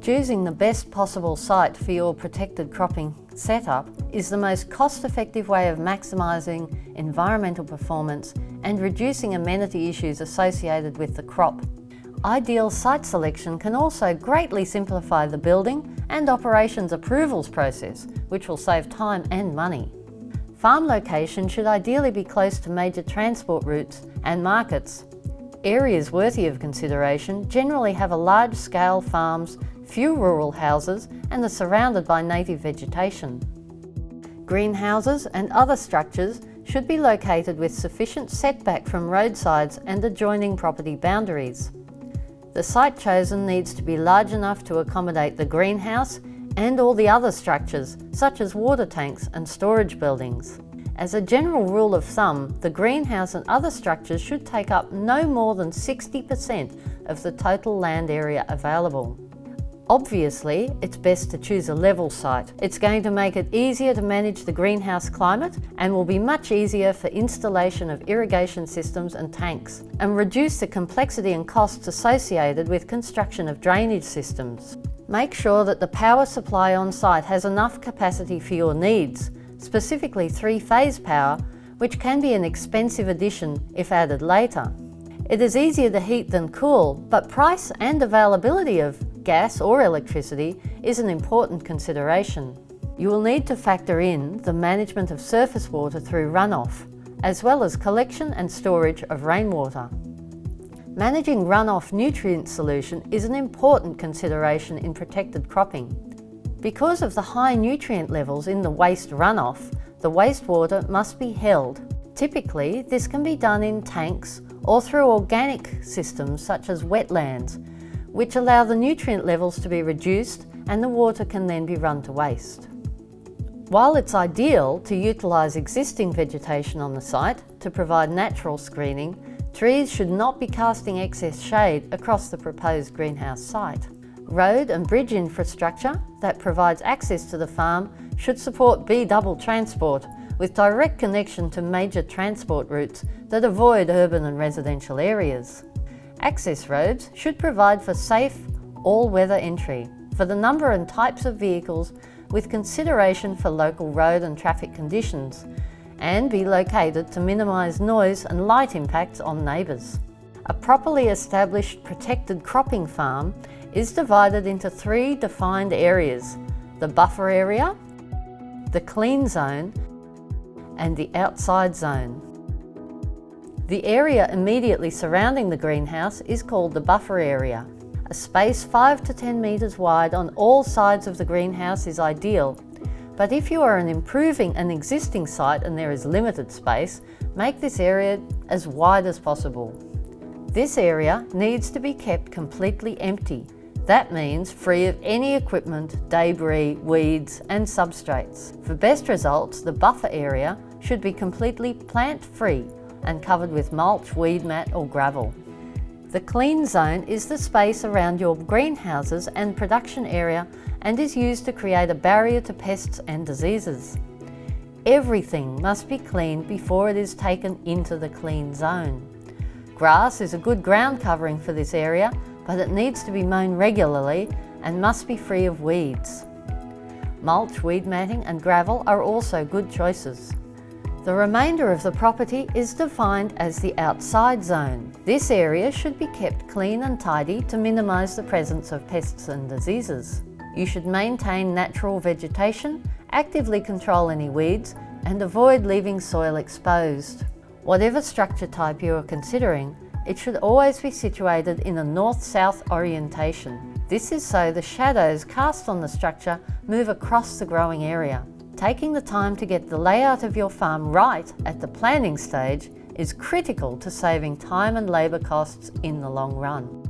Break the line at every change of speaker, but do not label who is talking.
Choosing the best possible site for your protected cropping setup is the most cost-effective way of maximising environmental performance and reducing amenity issues associated with the crop. Ideal site selection can also greatly simplify the building and operations approvals process, which will save time and money. Farm location should ideally be close to major transport routes and markets. Areas worthy of consideration generally have a large-scale farms, few rural houses, and are surrounded by native vegetation. Greenhouses and other structures should be located with sufficient setback from roadsides and adjoining property boundaries. The site chosen needs to be large enough to accommodate the greenhouse and all the other structures, such as water tanks and storage buildings. As a general rule of thumb, the greenhouse and other structures should take up no more than 60% of the total land area available. Obviously, it's best to choose a level site. It's going to make it easier to manage the greenhouse climate and will be much easier for installation of irrigation systems and tanks, and reduce the complexity and costs associated with construction of drainage systems. Make sure that the power supply on site has enough capacity for your needs, specifically 3-phase power, which can be an expensive addition if added later. It is easier to heat than cool, but price and availability of gas or electricity is an important consideration. You will need to factor in the management of surface water through runoff, as well as collection and storage of rainwater. Managing runoff nutrient solution is an important consideration in protected cropping. Because of the high nutrient levels in the waste runoff, the wastewater must be held. Typically, this can be done in tanks or through organic systems such as wetlands, which allow the nutrient levels to be reduced and the water can then be run to waste. While it's ideal to utilise existing vegetation on the site to provide natural screening, trees should not be casting excess shade across the proposed greenhouse site. Road and bridge infrastructure that provides access to the farm should support B-double transport with direct connection to major transport routes that avoid urban and residential areas. Access roads should provide for safe, all-weather entry for the number and types of vehicles with consideration for local road and traffic conditions, and be located to minimise noise and light impacts on neighbours. A properly established protected cropping farm is divided into 3 defined areas: the buffer area, the clean zone, and the outside zone. The area immediately surrounding the greenhouse is called the buffer area. A space 5 to 10 metres wide on all sides of the greenhouse is ideal, but if you are improving an existing site and there is limited space, make this area as wide as possible. This area needs to be kept completely empty. That means free of any equipment, debris, weeds and substrates. For best results, the buffer area should be completely plant-free and covered with mulch, weed mat or gravel. The clean zone is the space around your greenhouses and production area and is used to create a barrier to pests and diseases. Everything must be cleaned before it is taken into the clean zone. Grass is a good ground covering for this area, but it needs to be mown regularly and must be free of weeds. Mulch, weed matting and gravel are also good choices. The remainder of the property is defined as the outside zone. This area should be kept clean and tidy to minimise the presence of pests and diseases. You should maintain natural vegetation, actively control any weeds, and avoid leaving soil exposed. Whatever structure type you are considering, it should always be situated in a north-south orientation. This is so the shadows cast on the structure move across the growing area. Taking the time to get the layout of your farm right at the planning stage is critical to saving time and labour costs in the long run.